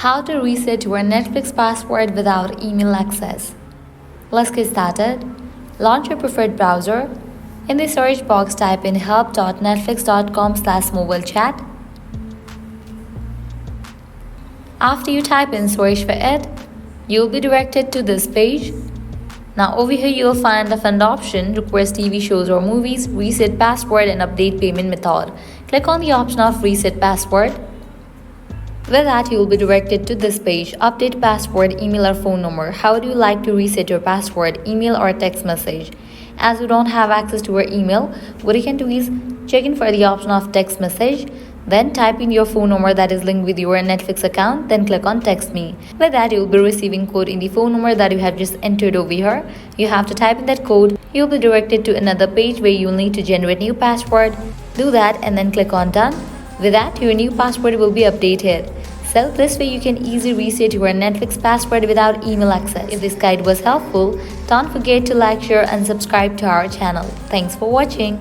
How to reset your Netflix password without email access. Let's get started. Launch your preferred browser. In the search box, type in help.netflix.com/mobile chat. After you type in search for it, you'll be directed to this page. Now over here you'll find the front option, request TV shows or movies, reset password and update payment method. Click on the option of reset password. With that, you will be directed to this page, update password, email or phone number. How would you like to reset your password, email or text message? As you don't have access to your email, what you can do is check in for the option of text message. Then type in your phone number that is linked with your Netflix account. Then click on text me. With that, you will be receiving code in the phone number that you have just entered over here. You have to type in that code. You will be directed to another page where you will need to generate new password. Do that and then click on done. With that, your new password will be updated. So this way you can easily reset your Netflix password without email access. If this guide was helpful, don't forget to like, share and subscribe to our channel. Thanks for watching.